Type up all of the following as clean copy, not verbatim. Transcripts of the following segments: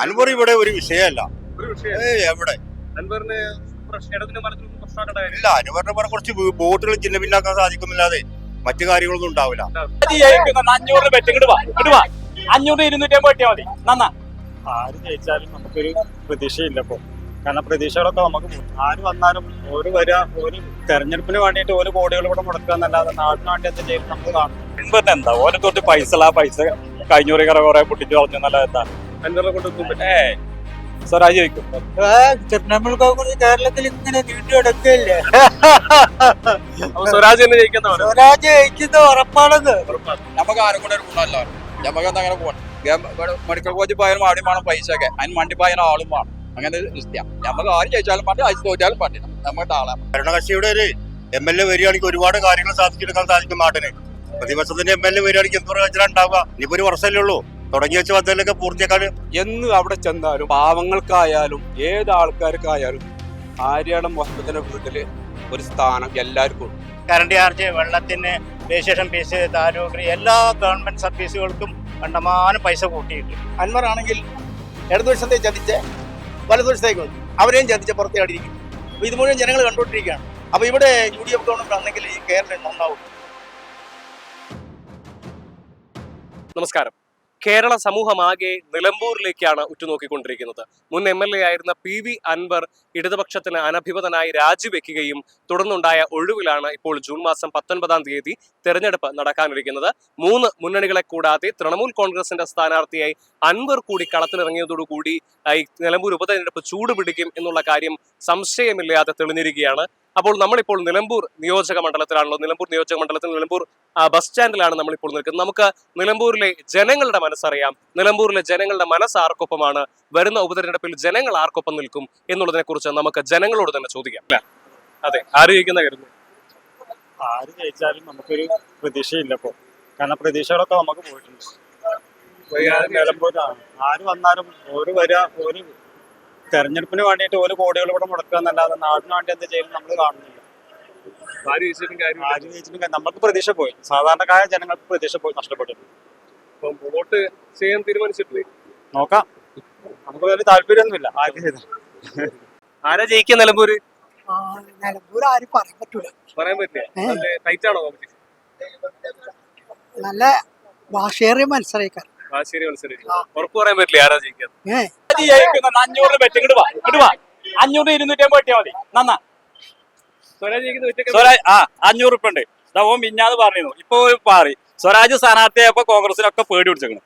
അൻവർ ഇവിടെ ഒരു വിഷയമല്ല. എവിടെ ഇല്ല, അൻവറിനെ പറഞ്ഞ കുറച്ച് വോട്ടുകൾ ചിഹ്ന ഭിന്നാക്കാൻ സാധിക്കുന്നില്ലാതെ മറ്റു കാര്യങ്ങളൊന്നും ഉണ്ടാവില്ല. 500 250 കിട്ടിയാൽ മതി. നന്നാ ആര് ജയിച്ചാലും നമുക്കൊരു പ്രതീക്ഷയില്ല ഇപ്പൊ. കാരണം പ്രതീക്ഷകളൊക്കെ നമുക്ക് ആര് വന്നാലും ഒരു തെരഞ്ഞെടുപ്പിന് വേണ്ടിയിട്ട് ഒരു കോടികൾ കൂടെ മുടക്കുക എന്നല്ലാതെ നാടിന് വേണ്ടി എന്താ ചെയ്യും നമുക്ക് കാണും. മുൻപ് എന്താ ഓരോ തൊട്ട് പൈസ കഴിഞ്ഞൂറി കുറെ പൊട്ടിച്ചു കളഞ്ഞു എന്നല്ല എന്താ സ്വരാജ് ചോദിക്കും. തൃണമൂൽ കോൺഗ്രസ് കേരളത്തിൽ ഇങ്ങനെ നീണ്ടു കിടക്കുകയല്ലേ. സ്വരാജ് തന്നെ ജയിക്കുന്ന സ്വരാജ് ജയിക്കുന്ന ഉറപ്പാണെന്ന്. നമുക്ക് ആരും കൂടെ ഒരു ഗുണമല്ല. നമുക്ക് എന്താ അങ്ങനെ പോകണം. മെഡിക്കൽ കോളേജിൽ പോയാലും ആദ്യം വേണം പൈസ ഒക്കെ, അതിന് വണ്ടി പോയാലും ആളും വേണം. അങ്ങനെ ഇഷ്ടം നമുക്ക് ആരും ജയിച്ചാലും പാടി അയച്ചു തോറ്റാലും പാടി നമ്മുടെ ആളാണ്. ഭരണകക്ഷിയുടെ ഒരു MLA വരികയാണെങ്കിൽ ഒരുപാട് കാര്യങ്ങൾ സാധിച്ചെടുക്കാൻ സാധിക്കും നാട്ടിന്. പ്രതിപക്ഷത്തിന്റെ MLA വരികയാണെങ്കിൽ എന്ത് പ്രയോജനം ഉണ്ടാവുക? ഇനിയിപ്പോ ഒരു വർഷമല്ലേ ഉള്ളൂ, തുടങ്ങി വെച്ച പദ്ധതിയിലൊക്കെ പൂർത്തിയാക്കാൻ. എന്ന് അവിടെ ചെന്നാലും പാവങ്ങൾക്കായാലും ഏത് ആൾക്കാർക്കായാലും ആര്യാടൻ മുഹമ്മദിന്റെ വീട്ടില് ഒരു സ്ഥാനം എല്ലാവർക്കും ഉണ്ട്. കറണ്ട് ചാർജ്, വെള്ളത്തിന്, രജിസ്ട്രേഷൻ ഫീസ്, ആരോഗ്യ എല്ലാ ഗവൺമെന്റ് സർവീസുകൾക്കും കണ്ടമാനം പൈസ കൂട്ടിയിട്ട്. അൻവർ ആണെങ്കിൽ ഇടതുപക്ഷത്തെ ചതിച്ച് വലതുപക്ഷത്തേക്ക് വന്നു, അവരെയും ചതിച്ച് പുറത്തേടിയിരിക്കും. അപ്പോൾ ഇത് മുഴുവൻ ജനങ്ങൾ കണ്ടുകൊണ്ടിരിക്കുകയാണ്. അപ്പോൾ ഇവിടെ UDF ഗവൺമെന്റ് ആണെങ്കിൽ ഈ കേരളം നന്നാവും. നമസ്കാരം. കേരള സമൂഹമാകെ നിലമ്പൂരിലേക്കാണ് ഉറ്റുനോക്കിക്കൊണ്ടിരിക്കുന്നത്. മുൻ MLA ആയിരുന്ന PV അൻവർ ഇടതുപക്ഷത്തിന് അനഭിമതനായി രാജിവെക്കുകയും തുടർന്നുണ്ടായ ഒഴിവിലാണ് ഇപ്പോൾ ജൂൺ മാസം 19-ാം തീയതി തെരഞ്ഞെടുപ്പ് നടക്കാനിരിക്കുന്നത്. 3 മുന്നണികളെ കൂടാതെ തൃണമൂൽ കോൺഗ്രസിന്റെ സ്ഥാനാർത്ഥിയായി അൻവർ കൂടി കളത്തിലിറങ്ങിയതോടുകൂടി ഈ നിലമ്പൂർ ഉപതെരഞ്ഞെടുപ്പ് ചൂടുപിടിക്കും എന്നുള്ള കാര്യം സംശയമില്ലാതെ തെളിഞ്ഞിരിക്കുകയാണ്. അപ്പോൾ നമ്മളിപ്പോൾ നിലമ്പൂർ നിയോജക മണ്ഡലത്തിലാണല്ലോ. നിലമ്പൂർ നിയോജക മണ്ഡലത്തിൽ നിലമ്പൂർ ബസ് സ്റ്റാൻഡിലാണ് നമ്മളിപ്പോൾ നിൽക്കുന്നത്. നമുക്ക് നിലമ്പൂരിലെ ജനങ്ങളുടെ മനസ്സറിയാം. നിലമ്പൂരിലെ ജനങ്ങളുടെ മനസ്സ് ആർക്കൊപ്പമാണ്, വരുന്ന ഉപതെരഞ്ഞെടുപ്പിൽ ജനങ്ങൾ ആർക്കൊപ്പം നിൽക്കും എന്നുള്ളതിനെ കുറിച്ച് നമുക്ക് ജനങ്ങളോട് തന്നെ ചോദിക്കാം. അതെ, ആര് ജയിക്കുന്ന കരുതുന്നു? ആര് ജയിച്ചാലും നമുക്കൊരു പ്രതീക്ഷയില്ല ഇപ്പൊ. കാരണം പ്രതീക്ഷകളൊക്കെ നമുക്ക് പോയിട്ടുണ്ട്. നിലമ്പൂരാണ് ആര് വന്നാലും ഒരു തെരഞ്ഞെടുപ്പിന് വേണ്ടിയിട്ട് ഒരു കോടികൾ കൂടെ മുടക്കുക എന്നല്ലാതെ നാടിന് വേണ്ടി എന്താ ചെയ്യും നമ്മൾ കാണുന്നില്ല. ആര് ജയിച്ചിട്ടും നമുക്ക് പ്രതീക്ഷ പോയി. സാധാരണക്കാരായ ജനങ്ങൾക്ക് പ്രതീക്ഷ പോയി, നഷ്ടപ്പെട്ടു. വോട്ട് ചെയ്യാൻ തീരുമാനിച്ചിട്ടില്ലേ? നോക്കാം, നമുക്ക് വലിയ താല്പര്യമൊന്നുമില്ല ആർക്ക് ചെയ്ത. ആരാ ജയിക്കുക നിലമ്പൂര്? നിലമ്പൂർ ആരും പറയാൻ പറ്റൂല. പറയാൻ പറ്റില്ല. ടൈറ്റ് ആണോ? നല്ല ഭാഷയേറിയ മത്സരിക്കാൻ ഉറപ്പ് പറയാൻ പറ്റില്ല ആരാ ജയിക്കുക. 500 വെച്ച് ഇങ്ങോട്ട് വാ 500 250 കിട്ടിയാൽ മതി. നന്നാ സ്വരാജ് 500 ഉറുപ്പ ഉണ്ട്. ഓൻ മിഞ്ഞാന്ന് പറഞ്ഞിരുന്നു. ഇപ്പൊ പാറി സ്വരാജ് സ്ഥാനാർത്ഥിയായപ്പോ കോൺഗ്രസിനൊക്കെ പേടി പിടിച്ചേക്കണം.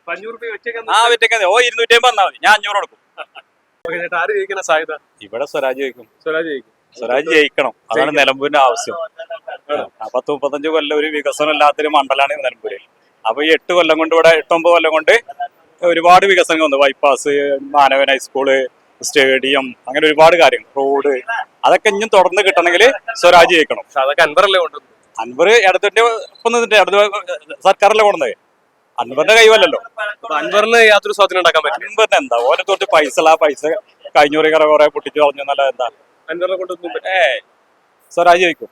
250 വന്നാ മതി, ഞാൻ 500 കൊടുക്കും. ആര് ജയിക്കുന്ന സാധ്യത? ഇവിടെ സ്വരാജ് ജയിക്കും. സ്വരാജ് ജയിക്കണം, അതാണ് നിലമ്പൂരിന്റെ ആവശ്യം. 10-35 കൊല്ലം ഒരു വികസനം ഇല്ലാത്തൊരു മണ്ഡലമാണ് നിലമ്പൂര്. അപ്പൊ ഈ 8 കൊല്ലം കൊണ്ട് ഇവിടെ 8-9 കൊല്ലം കൊണ്ട് ഒരുപാട് വികസനങ്ങൾ വന്നു. ബൈപ്പാസ്, മാനവൻ ഹൈസ്കൂള്, സ്റ്റേഡിയം, അങ്ങനെ ഒരുപാട് കാര്യങ്ങൾ, റോഡ്, അതൊക്കെ ഇനിയും തുടർന്ന് കിട്ടണമെങ്കിൽ സ്വരാജ് ജയിക്കണം. അതൊക്കെ അൻവറല്ലേ കൊണ്ടുവന്നു. അൻവർ ഇടത്തിന്റെ ഒപ്പം നിന്നിട്ട് സർക്കാരിലെ കൊണ്ടുവന്നത്. അൻവറിന്റെ കൈവല്ലല്ലോ. അൻവറിന് യാതൊരു സ്വാധീനം ഉണ്ടാക്കാൻ പറ്റും. അൻവറിന് എന്താ ഓരോ തൊട്ട് പൈസ കഴിഞ്ഞൂറി കുറെ പൊട്ടിച്ചു കളഞ്ഞു എന്നല്ല എന്താ. അൻവറിനെ കൊണ്ടൊന്നും സ്വരാജ് ജയിക്കും.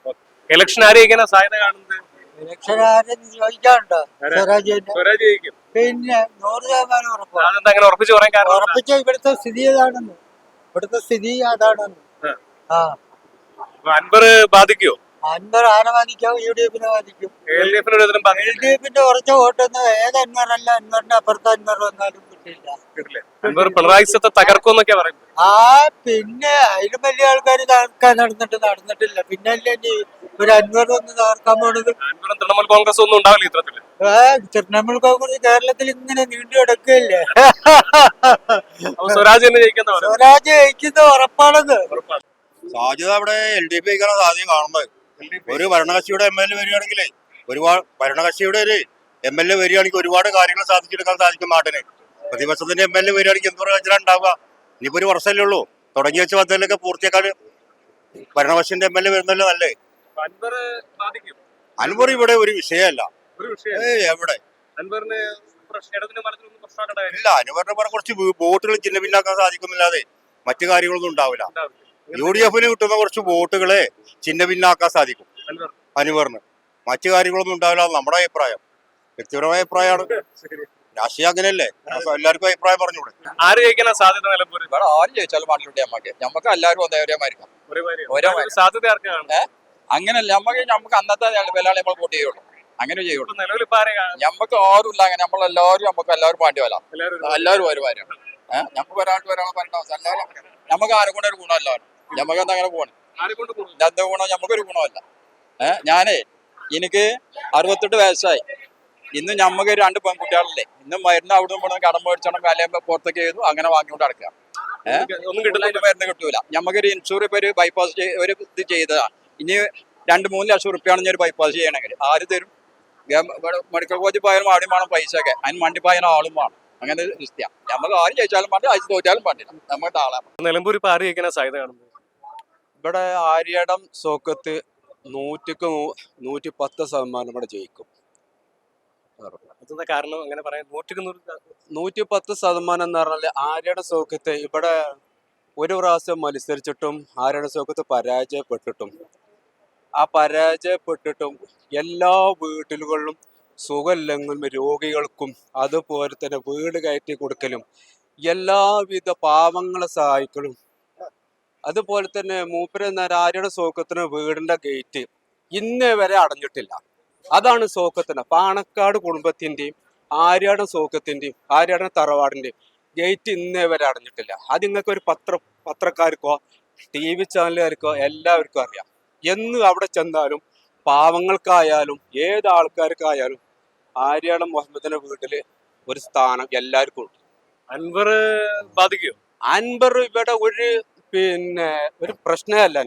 ഇലക്ഷൻ ആര് ജയിക്കാനാ സാധ്യത കാണുന്നത്? ഇലക്ഷൻ ആരും ചോദിക്കാനുണ്ടോ? സ്വരാജ് ജയിക്കും. പിന്നെ 100% ഉറപ്പാണ്. അതെന്താ അങ്ങനെ ഉറപ്പിച്ച് പറയാൻ കാരണം? ഉറപ്പിച്ച ഇവിടുത്തെ സ്ഥിതി ഏതാണെന്ന്, ഇവിടുത്തെ സ്ഥിതി അതാണെന്ന്. അൻവർ ബാധിക്കുവോ? അൻവർ ആരെ ബാധിക്കാം? UDF-നെ ബാധിക്കും. LDF-ന്റെ കുറച്ച് വോട്ടൊന്നും ഏത് അൻവറല്ല, അൻവറിന്റെ അപ്പുറത്ത് അൻവർ വന്നാലും കിട്ടില്ല. അൻവർ പിണറായി സത്തെ തകർക്കുമെന്നൊക്കെ പറയുന്നത്. പിന്നെ അതിലും വലിയ ആൾക്കാർ തകർക്കാൻ നടന്നിട്ടില്ല. പിന്നെ അല്ലേ ഒരു അൻവർ ഒന്ന് തകർക്കാൻ പോണത്. അൻവറും തൃണമൂൽ കോൺഗ്രസ് ഒന്നും ഉണ്ടാവില്ല ഇത്തരത്തില്. തൃണമൂൽ കോൺഗ്രസ് കേരളത്തിൽ ഇങ്ങനെ നീണ്ടു കിടക്കുകയല്ലേ. സ്വരാജ് തന്നെ ജയിക്കുന്ന സ്വരാജ് ജയിക്കുന്ന ഉറപ്പാണെന്ന്. സാധ്യത അവിടെ LDF ജയിക്കാനാണ് സാധ്യത കാണുന്നത്. ഒരു ഭരണകക്ഷിയുടെ MLA വരികയാണെങ്കിലേ ഭരണകക്ഷിയുടെ ഒരു MLA വരികയാണെങ്കിൽ ഒരുപാട് കാര്യങ്ങൾ സാധിച്ചെടുക്കാൻ സാധിക്കും നാട്ടിന്. പ്രതിപക്ഷത്തിന്റെ MLA വരികയാണെങ്കിൽ എന്ത് പ്രയോജനം ഉണ്ടാവുക? ഇനിയിപ്പോ ഒരു വർഷമല്ലേ ഉള്ളൂ, തുടങ്ങി വെച്ച പദ്ധതിയിലൊക്കെ പൂർത്തിയാക്കാൻ ഭരണകക്ഷിന്റെ MLA വരുന്നല്ലോ നല്ലേ. അൻവർ ഇവിടെ ഒരു വിഷയമല്ല. എവിടെ ഇല്ല, അൻവറിനെ പറഞ്ഞ കുറച്ച് വോട്ടുകൾ ചിഹ്ന ഭിന്നാക്കാൻ സാധിക്കുന്നില്ലാതെ മറ്റു കാര്യങ്ങളൊന്നും ഉണ്ടാവില്ല. UDF-ന് കിട്ടുന്ന കുറച്ച് വോട്ടുകളെ ചിഹ്ന ഭിന്നാക്കാൻ സാധിക്കും അൻവറിന്. മറ്റു കാര്യങ്ങളൊന്നും ഉണ്ടാവില്ല. നമ്മുടെ അഭിപ്രായം, വ്യക്തിപരമായ അഭിപ്രായമാണ്. രാഷ്ട്രീയം അങ്ങനെയല്ലേ അപ്പൊ എല്ലാവർക്കും അഭിപ്രായം പറഞ്ഞൂടെ. ആര് ജയിക്കാനാ സാധ്യത നിലമ്പൂര്? ഇവിടെ ആര് ജയിച്ചാലും പാടില്ല നമുക്ക് എല്ലാവരും ഒരേമായിരിക്കും. ഒരേ സാധ്യത ആർക്കാണ്? അങ്ങനല്ല നമുക്ക് അന്നത്തെ വിലയാളെ നമ്മൾ വോട്ട് ചെയ്യുള്ളൂ, അങ്ങനെ ചെയ്യുള്ളൂ. നിലവിൽ ഇപ്പൊ ആരെ കാണും? നമുക്ക് ആരും ഇല്ല, അങ്ങനെ എല്ലാവരും പാണ്ടി വരാം, എല്ലാവരും ഒരുമാരും. നമുക്ക് ഒരാളെ പറയേണ്ട അവസ്ഥ എല്ലാവരും നമുക്ക് ആരെ കൊണ്ട് ഒരു ഗുണമല്ല, നമുക്ക് എന്താ അങ്ങനെ പോകണം, ആരെ കൊണ്ട് കൂടും? എന്താ ഗുണം, നമുക്കൊരു ഗുണമല്ല. എനിക്ക് 68 വയസ്സായി. ഇന്ന് നമുക്ക് 2 പെൺകുട്ടികളില്ലേ, ഇന്ന് മരുന്ന് അവിടെ നിന്ന് കടം മേടിച്ചോണം വില പുറത്തേക്ക് ചെയ്തു, അങ്ങനെ വാങ്ങിക്കൊണ്ട് നടക്കുക. ഒന്നും കിട്ടുന്നില്ല, മരുന്ന് കിട്ടൂല. നമുക്കൊരു ഇൻഷൂർ ഇപ്പൊ ഒരു ബൈപ്പാസ് ഒരു ഇത് ചെയ്തതാ, ഇനി 2-3 ലക്ഷം റുപ്യാണ് ഞാൻ ഒരു ബൈപ്പാസ് ചെയ്യണമെങ്കിൽ ആര് തരും? മെഡിക്കൽ കോളേജിൽ പോയാലും ആദ്യം വേണം പൈസ ഒക്കെ, അതിന് മണ്ടി പോയാലും ആളും വേണം. അങ്ങനെ ദൃഷ്ടിയാണ് നമുക്ക് ആര് ജയിച്ചാലും പാടില്ല, അയച്ചു തോറ്റാലും പാടില്ല, നമ്മുടെ ആളാണ്. നിലമ്പൂർ ഇപ്പൊ ആര് ജയിക്കാനാ സാധ്യത കാണുന്നത്? ഇവിടെ ആര്യടം സോക്കത്ത് 110% ഇവിടെ ജയിക്കും. അതെന്താ കാരണം അങ്ങനെ പറയാൻ? 110% എന്ന് പറഞ്ഞാൽ ആര്യടം സോക്കത്ത് ഇവിടെ ഒരു പ്രാവശ്യം മത്സരിച്ചിട്ടും ആര്യടം സോക്കത്ത് പരാജയപ്പെട്ടിട്ടും എല്ലാ വീട്ടിലുകളിലും സുഖമില്ലെങ്കിലും രോഗികൾക്കും അതുപോലെ തന്നെ വീട് കയറ്റി കൊടുക്കലും എല്ലാവിധ പാവങ്ങളെ സഹായിക്കലും, അതുപോലെ തന്നെ ആര്യയുടെ സോക്കത്തിന് വീടിന്റെ ഗേറ്റ് ഇന്നേ വരെ അടഞ്ഞിട്ടില്ല. അതാണ് സോക്കത്തിന് പാണക്കാട് കുടുംബത്തിന്റെയും ആര്യാടൻ സോക്കത്തിന്റെയും ആര്യാടൻ തറവാടിന്റെയും ഗേറ്റ് ഇന്നേ വരെ അടഞ്ഞിട്ടില്ല. അത് നിങ്ങൾക്ക് ഒരു പത്രക്കാർക്കോ TV ചാനലുകാർക്കോ എല്ലാവർക്കും അറിയാം. എന്ന് അവിടെ ചെന്നാലും പാവങ്ങൾക്കായാലും ഏത് ആൾക്കാർക്കായാലും ആര്യാടൻ മുഹമ്മദിന്റെ വീട്ടില് ഒരു സ്ഥാനം എല്ലാവർക്കും ഉണ്ട്. അൻവർ ബാധിക്കോ? അൻവർ ഇവിടെ ഒരു പ്രശ്നമല്ല.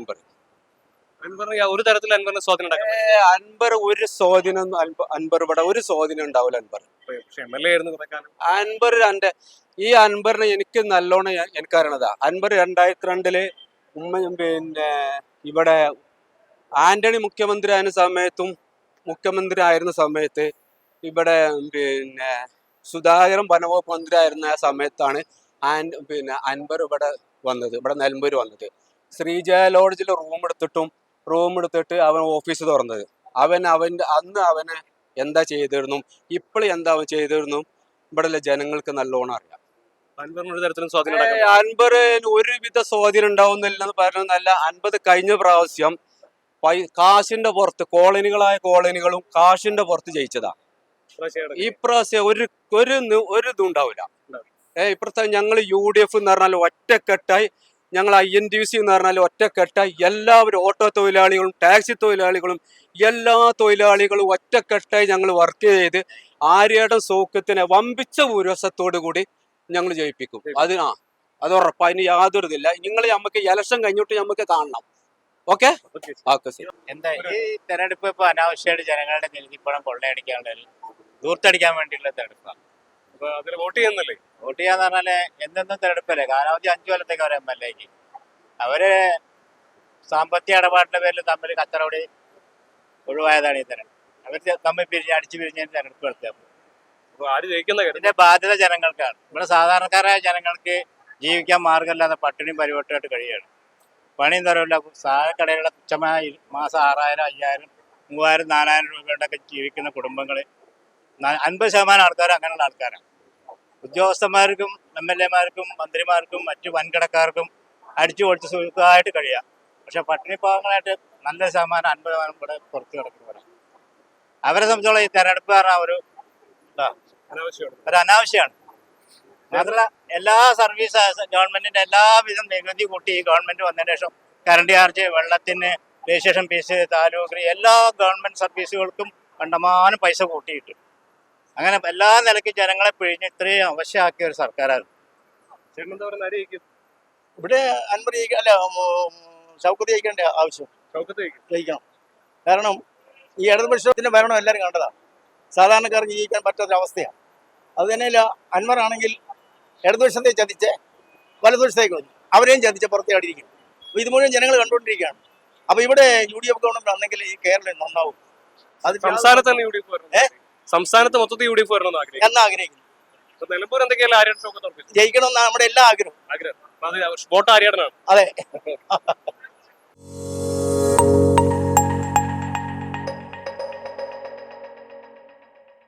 അൻവറിന് ഒരു തരത്തിൽ അൻവറിന് സ്വാധീനം ഉണ്ടാക്കാൻ അൻവർ ഒരു സ്വാധീനം ഇവിടെ ഒരു സ്വാധീനം ഉണ്ടാവില്ല. അൻവർ അൻവറിനെ എനിക്ക് നല്ലോണം എനിക്കറിയണതാ. അൻവർ 2002 ഇവിടെ ആന്റണി മുഖ്യമന്ത്രി ആയിരുന്ന സമയത്ത് ഇവിടെ സുധാകരൻ വനവകുപ്പ് മന്ത്രി ആയിരുന്ന ആ സമയത്താണ് അൻവർ ഇവിടെ നിലമ്പൂർ വന്നത്. ശ്രീജയ ലോഡ്ജിൽ റൂം എടുത്തിട്ട് അവൻ ഓഫീസ് തുറന്നത്. അന്ന് അവനെ എന്താ ചെയ്തിരുന്നു, ഇപ്പോൾ എന്താ അവൻ ചെയ്തിരുന്നു ഇവിടെ ജനങ്ങൾക്ക് നല്ലോണം അറിയാം. അൻവറിന് ഒരുവിധ സ്വാധീനം ഉണ്ടാവുന്നില്ലെന്ന് പറഞ്ഞല്ല. അൻപത് കഴിഞ്ഞ പ്രാവശ്യം കാശിന്റെ പുറത്ത് കോളനികളും കാശിന്റെ പുറത്ത് ജയിച്ചതാ. ഇപ്രാവശ്യം ഒരു ഇതും ഉണ്ടാവില്ല. ഇപ്പുറത്തെ ഞങ്ങൾ UDF എന്ന് പറഞ്ഞാൽ ഒറ്റക്കെട്ടായി, ഞങ്ങൾ INTUC എന്ന് പറഞ്ഞാൽ ഒറ്റക്കെട്ടായി, എല്ലാവരും ഓട്ടോ തൊഴിലാളികളും ടാക്സി തൊഴിലാളികളും എല്ലാ തൊഴിലാളികളും ഒറ്റക്കെട്ടായി ഞങ്ങൾ വർക്ക് ചെയ്ത് ആര്യാടൻ സൗഖ്യത്തിനെ വമ്പിച്ച ഭൂരിപക്ഷത്തോടു കൂടി ഞങ്ങൾ ജയിപ്പിക്കും. അത് ഉറപ്പാ. അതിന് യാതൊരു ഇതില്ല. നിങ്ങൾ നമുക്ക് ഇലക്ഷൻ കഴിഞ്ഞിട്ട് നമുക്ക് കാണണം. ഓക്കെ. എന്താ ഈ തെരഞ്ഞെടുപ്പ് ഇപ്പൊ അനാവശ്യമായിട്ട് ജനങ്ങളുടെ നികുതിപ്പണം കൊള്ളയടിക്കാനുള്ള ദൂർത്തടിക്കാൻ വേണ്ടിയുള്ള തെരഞ്ഞെടുപ്പാണ്. അപ്പൊ അതിൽ വോട്ട് ചെയ്യുന്നില്ലേ? വോട്ട് ചെയ്യാന്ന് പറഞ്ഞാല് എന്തെന്നും തെരഞ്ഞെടുപ്പല്ലേ, കാലാവധി 5 കൊല്ലത്തേക്ക് അവർ MLAക്ക് അവര് സാമ്പത്തിക ഇടപാടിന്റെ പേരിൽ തമ്മിൽ കച്ചറോടി ഒഴിവായതാണ് ഈ തെരഞ്ഞെടുപ്പ്. അവർ തമ്മിൽ അടിച്ചു പിരിഞ്ഞ തെരഞ്ഞെടുപ്പ് നടത്തിയത്. ഇതിന്റെ ബാധ്യത ജനങ്ങൾക്കാണ്. ഇവിടെ സാധാരണക്കാരായ ജനങ്ങൾക്ക് ജീവിക്കാൻ മാർഗമില്ലാതെ പട്ടിണിയും പരിവട്ടമായിട്ട് കഴിയുകയാണ്. പണിയും തരവില്ല. കടയിലുള്ള തുച്ഛമായ മാസം 6000, 5000, 3000, 4000 രൂപയുടെയൊക്കെ ജീവിക്കുന്ന കുടുംബങ്ങൾ 50% ആൾക്കാർ അങ്ങനെയുള്ള ആൾക്കാരാണ്. ഉദ്യോഗസ്ഥന്മാർക്കും MLAമാർക്കും മന്ത്രിമാർക്കും മറ്റു വൻകിടക്കാർക്കും അടിച്ചു പൊളിച്ച് സുഖമായിട്ട് കഴിയാം. പക്ഷെ പട്ടിണി പാവങ്ങളായിട്ട് നല്ലൊരു ശതമാനം 50% ഇവിടെ പുറത്ത് കിടക്കുന്നവരാണ്. അവരെ സംബന്ധിച്ചോളം ഈ തെരഞ്ഞെടുപ്പ് പറഞ്ഞാൽ ഒരു അനാവശ്യമാണ്. മാത്രമല്ല എല്ലാ സർവീസ് ഗവൺമെന്റിന്റെ എല്ലാവിധ നികുതി കൂട്ടി ഈ ഗവൺമെന്റ് വന്നതിന് ശേഷം കറണ്ട് ചാർജ്, വെള്ളത്തിന്, രജിസ്ട്രേഷൻ ഫീസ്, താലൂക്ക് എല്ലാ ഗവൺമെന്റ് സർവീസുകൾക്കും കണ്ടമാനം പൈസ കൂട്ടിയിട്ട് അങ്ങനെ എല്ലാ നിലയ്ക്കും ജനങ്ങളെ പിഴിഞ്ഞ് ഇത്രയും അവശ്യമാക്കിയ ഒരു സർക്കാരാണ്. ഇവിടെ അൻവർ ഷൗക്കത്ത് ജയിക്കേണ്ട ആവശ്യം ജയിക്കണം. കാരണം ഈ ഇടതുപക്ഷത്തിന്റെ ഭരണം എല്ലാവരും കണ്ടതാണ്. സാധാരണക്കാർക്ക് ജീവിക്കാൻ പറ്റാത്തൊരവസ്ഥയാണ്. അത് തന്നെയല്ല, അൻവർ ആണെങ്കിൽ ഇടതുപക്ഷത്തെ ചതിച്ച് വലതുപക്ഷത്തേക്ക് വന്നു, അവരെയും ചതിച്ച് പുറത്തേടിയിരിക്കും. അപ്പോൾ ഇത് മുഴുവൻ ജനങ്ങൾ കണ്ടുകൊണ്ടിരിക്കുകയാണ്. അപ്പോൾ ഇവിടെ UDF ഗവൺമെന്റ് ആണെങ്കിൽ ഈ കേരളം നന്നാവും. അത് സംസ്ഥാനത്ത് മൊത്തത്തിൽ UDF വരണം എന്ന് ആഗ്രഹിക്കുന്നു. നിലമ്പൂർ എന്തൊക്കെയല്ല ജയിക്കണമെന്നാണ് നമ്മുടെ എല്ലാ ആഗ്രഹം. വോട്ട് ആര്യാടനാണ്. അതെ.